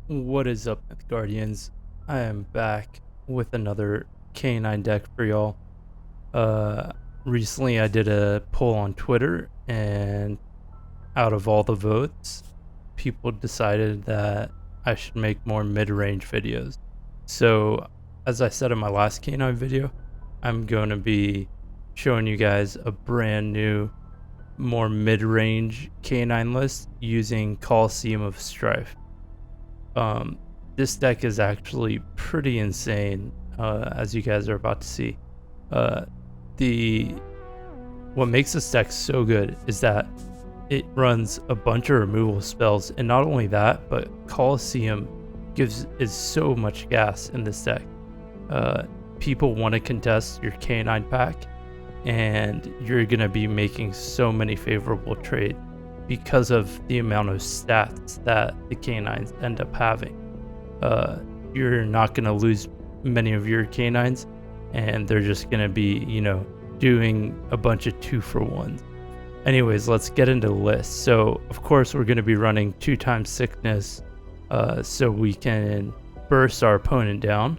What is up, Mythguardians? I am back with another Canine deck for y'all. Recently I did a poll on Twitter, and out of all the votes, people decided that I should make more mid-range videos. So, as I said in my last Canine video, I'm going to be showing you guys a brand new, more mid-range Canine list using Coliseum of Strife. This deck is actually pretty insane, as you guys are about to see. What makes this deck so good is that it runs a bunch of removal spells, and not only that, but Coliseum is so much gas in this deck. People want to contest your Canine pack, and you're gonna be making so many favorable trades because of the amount of stats that the Canines end up having. You're not going to lose many of your Canines, and they're just going to be, doing a bunch of 2-for-1s. Anyways, let's get into the list. So, of course, we're going to be running 2x Sickness, so we can burst our opponent down.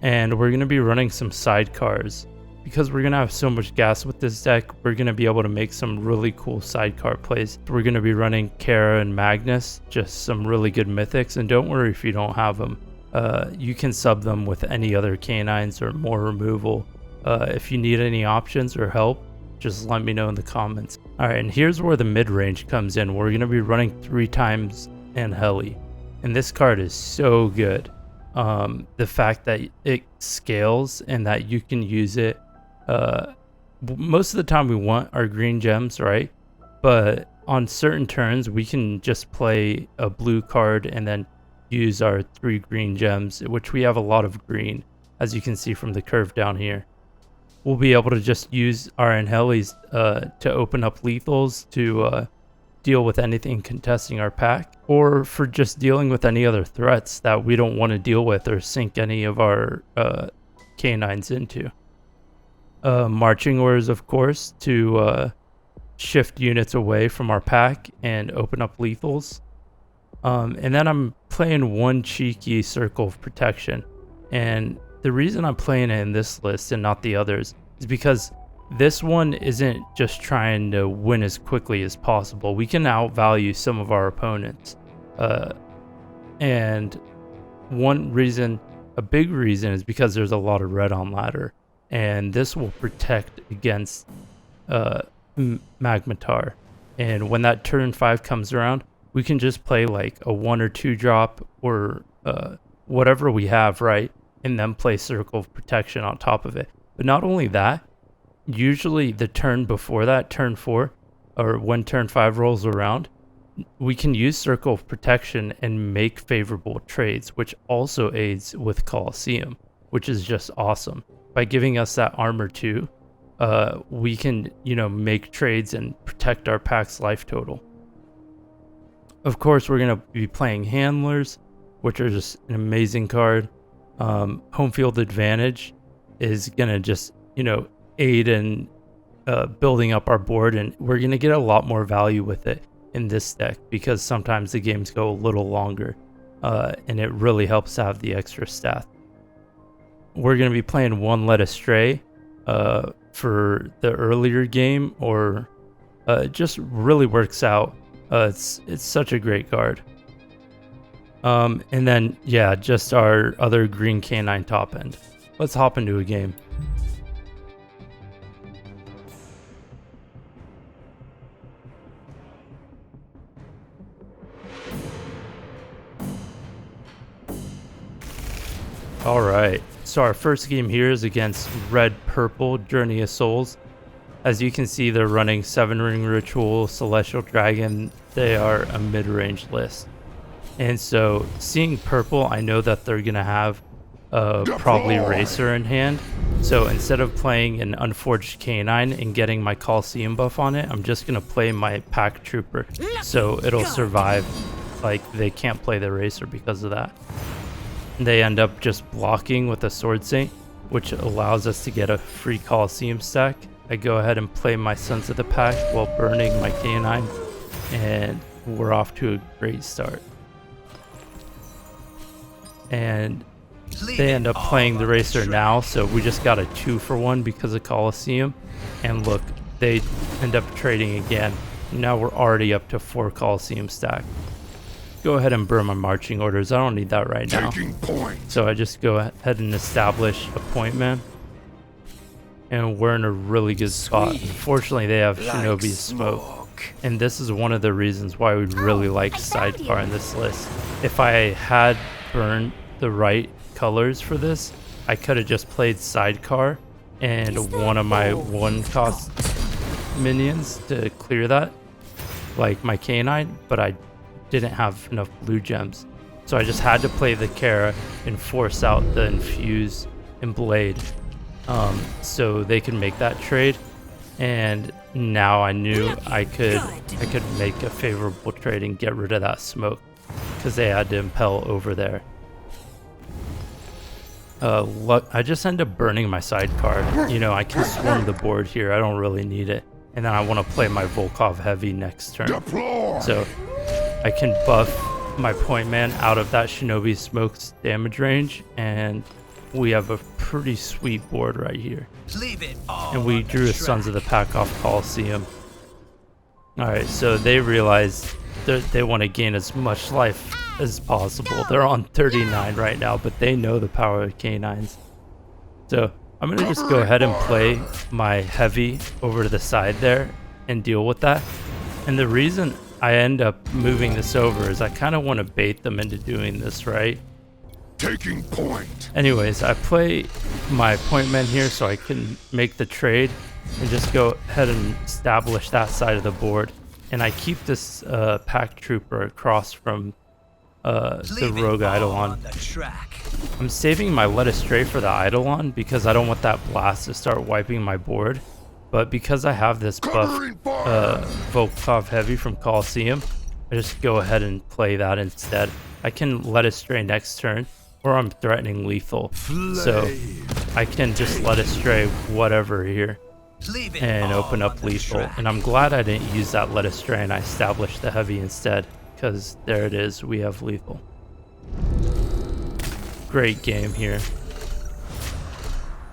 And we're going to be running some sidecars. Because we're going to have so much gas with this deck, we're going to be able to make some really cool sidecar plays. We're going to be running Kara and Magnus, just some really good mythics, and don't worry if you don't have them. You can sub them with any other Canines or more removal. If you need any options or help, just let me know in the comments. Alright, and here's where the mid-range comes in. We're going to be running 3x Angeli, and this card is so good. The fact that it scales and that you can use it, most of the time we want our green gems, right? But on certain turns we can just play a blue card and then use our 3 green gems, which we have a lot of green, as you can see from the curve down here. We'll be able to just use our Angelis to open up lethals to deal with anything contesting our pack, or for just dealing with any other threats that we don't want to deal with or sink any of our Canines into. Marching orders, of course, to shift units away from our pack and open up lethals. And then I'm playing one cheeky Circle of Protection. And the reason I'm playing it in this list and not the others is because this one isn't just trying to win as quickly as possible. We can outvalue some of our opponents. And a big reason is because there's a lot of red on ladder. And this will protect against Magmatar. And when that turn 5 comes around, we can just play like a 1 or 2 drop or whatever we have, right? And then play Circle of Protection on top of it. But not only that, usually the turn before that, turn 4, or when turn 5 rolls around, we can use Circle of Protection and make favorable trades, which also aids with Coliseum, which is just awesome. By giving us that armor too, we can, make trades and protect our pack's life total. Of course, we're going to be playing Handlers, which are just an amazing card. Home field advantage is going to just, aid in building up our board, and we're going to get a lot more value with it in this deck because sometimes the games go a little longer, and it really helps to have the extra stat. We're going to be playing One Led Astray for the earlier game, or it just really works out. It's such a great card. And then, yeah, just our other green Canine top end. Let's hop into a game. Alright, so our first game here is against Red Purple Journey of Souls. As you can see, they're running 7 Ring Ritual, Celestial Dragon. They are a mid-range list. And so, seeing purple, I know that they're going to have probably Racer in hand. So instead of playing an Unforged Canine and getting my Coliseum buff on it, I'm just going to play my Pack Trooper. So it'll survive. Like, they can't play the Racer because of that. They end up just blocking with a Sword Saint, which allows us to get a free Coliseum stack. I go ahead and play my Sons of the Pack while burning my Canine, and we're off to a great start. and they end up playing the racer now, so we just got a 2-for-1 because of Coliseum. And look, they end up trading again. Now we're already up to 4 Coliseum stack. Go ahead and burn my marching orders. I don't need that right now. So I just go ahead and establish a point man. And we're in a really good spot. Unfortunately, they have Shinobi Smoke. And this is one of the reasons why we really like Sidecar in this list. If I had burned the right colors for this, I could have just played Sidecar and one of my 1-cost minions to clear that, like my Canine, but I didn't have enough blue gems. So I just had to play the Kara and force out the Infuse and Blade so they could make that trade. And now I knew I could make a favorable trade and get rid of that smoke because they had to impel over there. I just end up burning my sidecar. You know, I can swarm the board here. I don't really need it. And then I want to play my Volkov Heavy next turn. So I can buff my point man out of that Shinobi Smoke's damage range. And we have a pretty sweet board right here. And we drew a Sons of the Pack off Coliseum. Alright, so they realize they want to gain as much life as possible. They're on 39 right now, but they know the power of Canines. So I'm going to just go ahead and play my heavy over to the side there and deal with that. And the reason I end up moving this over is I kind of want to bait them into doing this, right? Taking point. Anyways, I play my point man here so I can make the trade and just go ahead and establish that side of the board. And I keep this pack trooper across from the rogue Eidolon. I'm saving my Led Astray for the Eidolon because I don't want that blast to start wiping my board. But because I have this buff Volkov Heavy from Coliseum, I just go ahead and play that instead. I can Led Astray next turn, or I'm threatening lethal. So I can just Led Astray whatever here and open up lethal. And I'm glad I didn't use that Led Astray and I established the heavy instead, because there it is, we have lethal. Great game here.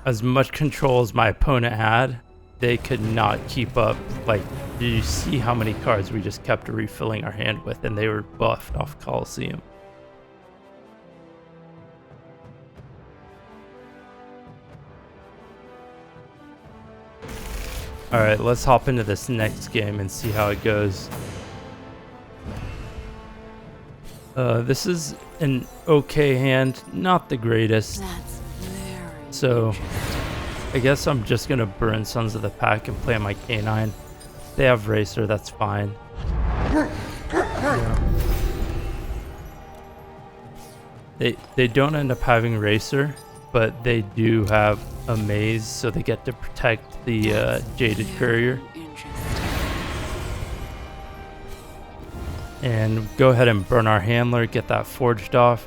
As much control as my opponent had, they could not keep up. Like, did you see how many cards we just kept refilling our hand with, and they were buffed off Coliseum. Alright, let's hop into this next game and see how it goes. This is an okay hand, not the greatest. So I guess I'm just gonna burn Sons of the Pack and play my Canine. They have Racer, that's fine. Yeah. They don't end up having Racer, but they do have a Maze, so they get to protect the Jaded Courier. And go ahead and burn our Handler, get that forged off,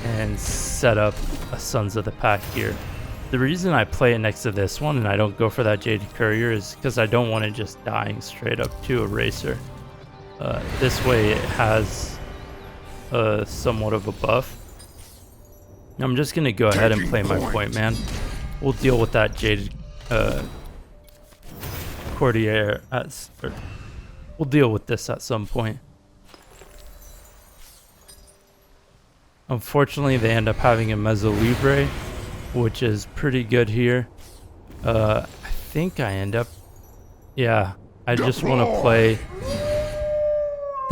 and set up a Sons of the Pack here. The reason I play it next to this one and I don't go for that Jaded Courier is because I don't want it just dying straight up to a Racer. This way it has somewhat of a buff. I'm just going to go ahead and play my point man. We'll deal with that Jaded Courtier we'll deal with this at some point. Unfortunately, they end up having a Mezzo Libre, which is pretty good here. I think I end up... Yeah, I just want to play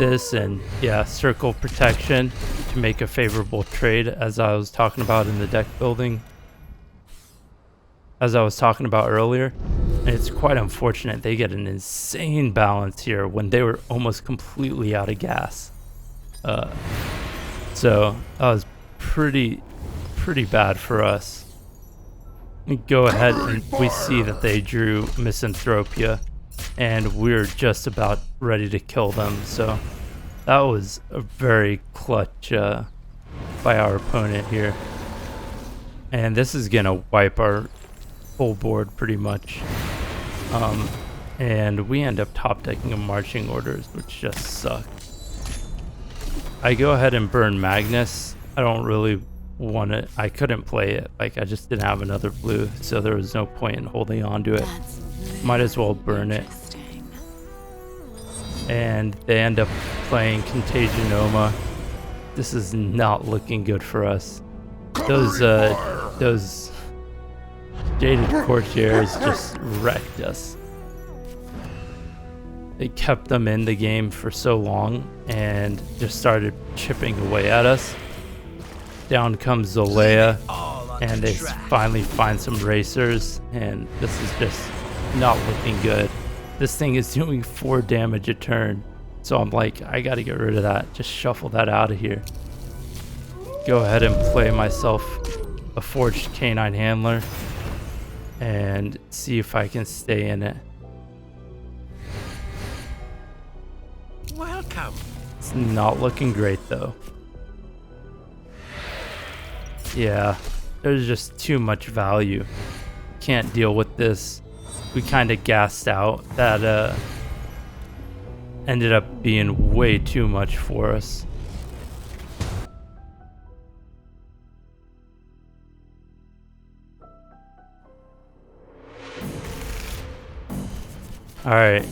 this and, yeah, circle protection to make a favorable trade, as I was talking about in the deck building. As I was talking about earlier. And it's quite unfortunate they get an insane balance here when they were almost completely out of gas. So that was pretty bad for us. We go ahead and we see that they drew Misanthropia, and we're just about ready to kill them. So that was a very clutch by our opponent here. And this is gonna wipe our whole board pretty much. And we end up top decking a Marching Orders, which just suck. I go ahead and burn Magnus. I don't really I couldn't play it. Like, I just didn't have another blue, so there was no point in holding on to it. Might as well burn it. And they end up playing Contagionoma. This is not looking good for us. Those Jaded Courtiers just wrecked us. They kept them in the game for so long and just started chipping away at us. Down comes Zolea, and they finally find some racers, and this is just not looking good. This thing is doing 4 damage a turn, so I'm like, I gotta get rid of that. Just shuffle that out of here. Go ahead and play myself a Forged Canine Handler and see if I can stay in it. Welcome. It's not looking great though. Yeah, there's just too much value. Can't deal with this. We kind of gassed out. That ended up being way too much for us. Alright,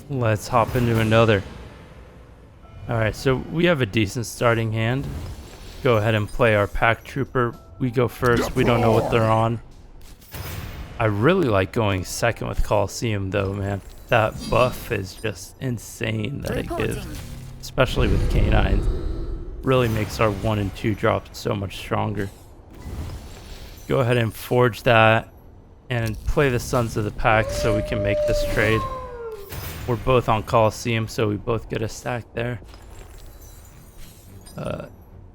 let's hop into another. Alright, so we have a decent starting hand. Go ahead and play our Pack Trooper. We go first, we don't know what they're on. I really like going second with Coliseum though, man. That buff is just insane that it gives. Especially with Canines. Really makes our 1 and 2 drops so much stronger. Go ahead and forge that and play the Sons of the Pack so we can make this trade. We're both on Coliseum, so we both get a stack there.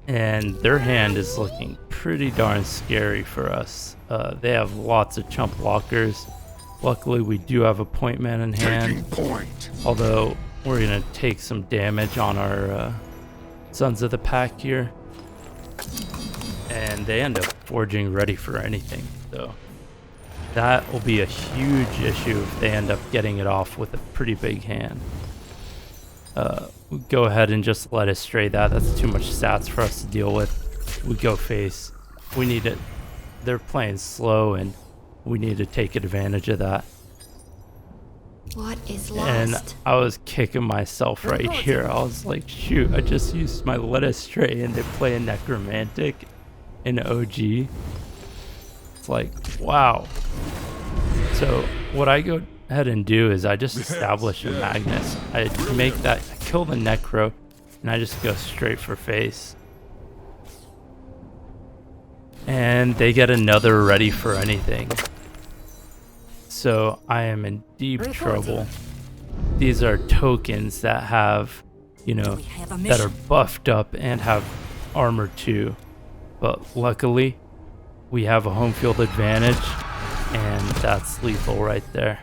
And their hand is looking pretty darn scary for us. They have lots of chump blockers. Luckily, we do have a point man in hand. Although, we're going to take some damage on our Sons of the Pack here. And they end up forging ready for anything. So that will be a huge issue if they end up getting it off with a pretty big hand. Go ahead and just let us stray that. That's too much stats for us to deal with. We go face. We need it. They're playing slow, and we need to take advantage of that. What is lost? And I was kicking myself right here. I was like, shoot, I just used my let us stray, and they play a Necromantic in OG. It's like, wow. So what I go ahead and do is I just establish a Magnus. I make that, I kill the Necro, and I just go straight for face. And they get another ready for anything. So I am in deep trouble. These are tokens that have, you know, that are buffed up and have armor too. But luckily, we have a home field advantage, and that's lethal right there.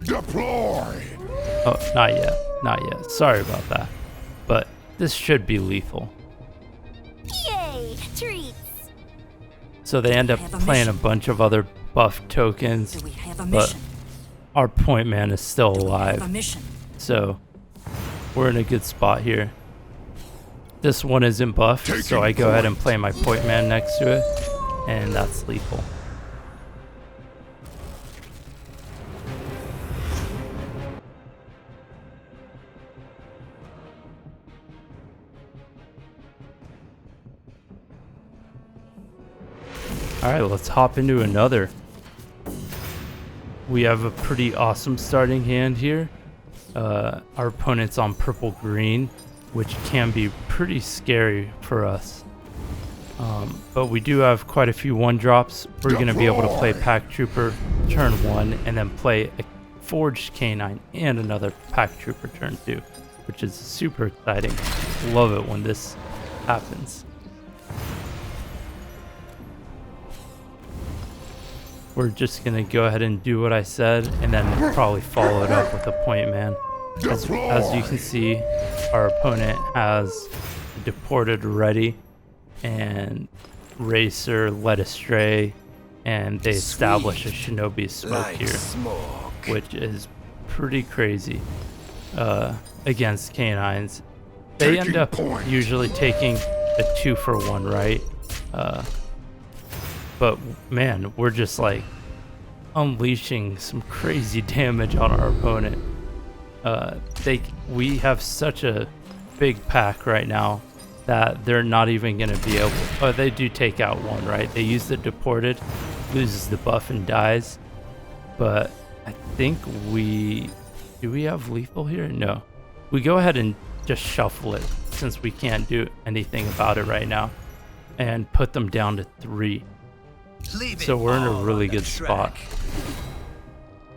Deploy! Oh, not yet. Not yet. Sorry about that. But this should be lethal. Yay! Treats! So they end up playing a bunch of other buff tokens, but our point man is still alive. So we're in a good spot here. This one isn't buffed, so I go ahead and play my point man next to it, and that's lethal. Alright, let's hop into another. We have a pretty awesome starting hand here. Our opponent's on purple-green, which can be pretty scary for us. But we do have quite a few 1-drops. We're going to be able to play Pack Trooper turn 1 and then play a Forged Canine and another Pack Trooper turn 2, which is super exciting. Love it when this happens. We're just going to go ahead and do what I said and then probably follow it up with a point man. As you can see, our opponent has Deported ready and Racer led astray, and they establish a Shinobi Smoke here, which is pretty crazy against Canines. They end up usually taking a 2-for-1, right? But man, we're just like unleashing some crazy damage on our opponent. We have such a big pack right now that they're not even going to be able. Oh, they do take out one, right? They use the deported, loses the buff and dies. But I think do we have lethal here? No. We go ahead and just shuffle it since we can't do anything about it right now, and put them down to 3. So we're in a really good spot.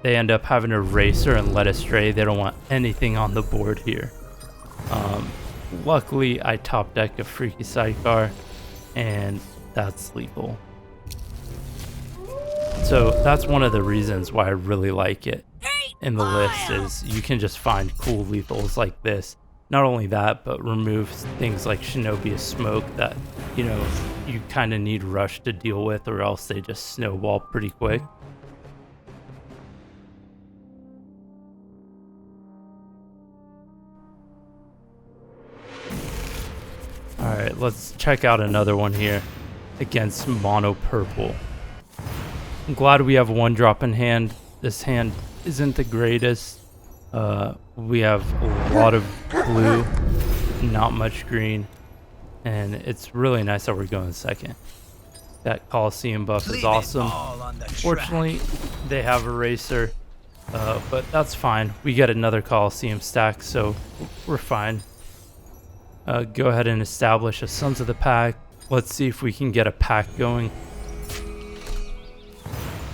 They end up having a racer and led astray. They don't want anything on the board here. Luckily, I top deck a freaky sidecar, and that's lethal. So that's one of the reasons why I really like it in the list, is you can just find cool lethals like this. Not only that, but remove things like Shinobi of Smoke that, you know, you kind of need rush to deal with, or else they just snowball pretty quick. Alright, let's check out another one here against Mono Purple. I'm glad we have 1 drop in hand. This hand isn't the greatest. We have a lot of blue, not much green, and it's really nice that we're going second. That Coliseum buff is awesome. Fortunately, they have a racer, but that's fine. We get another Coliseum stack, so we're fine. Go ahead and establish a Sons of the Pack. Let's see if we can get a pack going.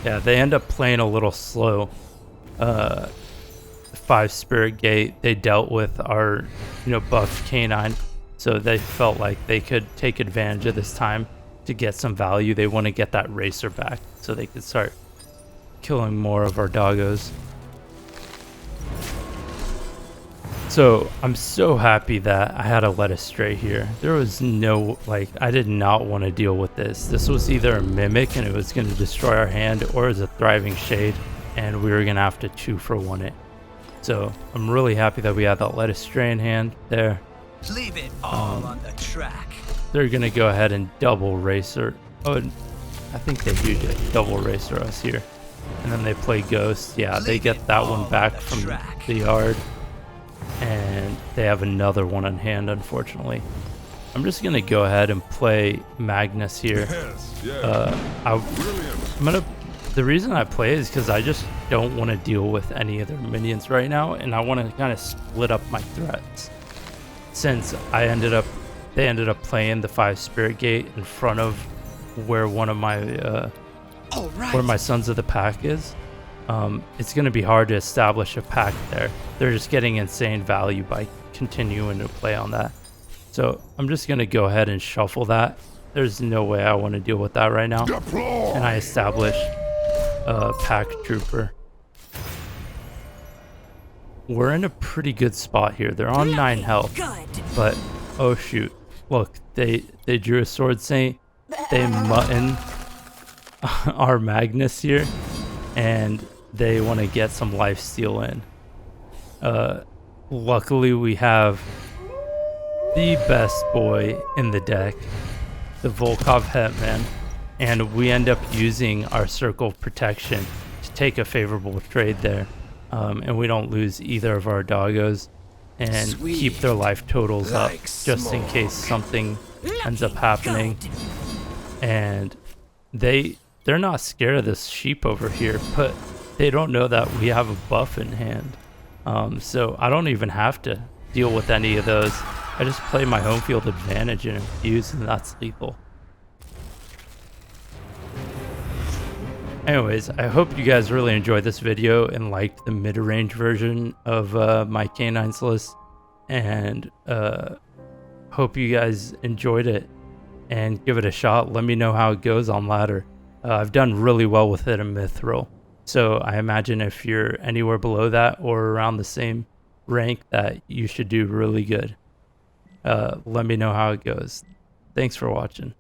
Yeah, they end up playing a little slow. 5 Spirit Gate, they dealt with our, buffed Canine, so they felt like they could take advantage of this time to get some value. They want to get that racer back so they could start killing more of our doggos. So I'm so happy that I had a led astray here. There was no, I did not want to deal with this. This was either a Mimic and it was going to destroy our hand, or it was a Thriving Shade and we were going to have to 2-for-1 it. So I'm really happy that we had that led astray in hand there. Leave it all on the track. They're going to go ahead and double racer. Oh, I think they do get double racer us here. And then they play Ghost. Yeah, they get that one back from the yard. And they have another one on hand, unfortunately. I'm just going to go ahead and play Magnus here. The reason I play is because I just don't want to deal with any of their minions right now, and I want to kind of split up my threats. Since they ended up playing the 5 Spirit Gate in front of where one of my where my Sons of the Pack is, it's going to be hard to establish a pack there. They're just getting insane value by continuing to play on that. So I'm just going to go ahead and shuffle that. There's no way I want to deal with that right now. And I establish a pack trooper. We're in a pretty good spot here. They're on 9 health. But, oh shoot. Look, they drew a Sword Saint. They mutton our Magnus here. And they want to get some lifesteal in. Luckily, we have the best boy in the deck, the Volkov Hetman, and we end up using our Circle of Protection to take a favorable trade there, and we don't lose either of our doggos, and keep their life totals up just in case something ends up happening. And they're not scared of this sheep over here, but they don't know that we have a buff in hand. So I don't even have to deal with any of those. I just play my home field advantage and infuse, and that's lethal. Anyways, I hope you guys really enjoyed this video and liked the mid-range version of my Canines list, and hope you guys enjoyed it and give it a shot. Let me know how it goes on ladder. I've done really well with it in Mithril, so I imagine if you're anywhere below that or around the same rank, that you should do really good. Let me know how it goes. Thanks for watching.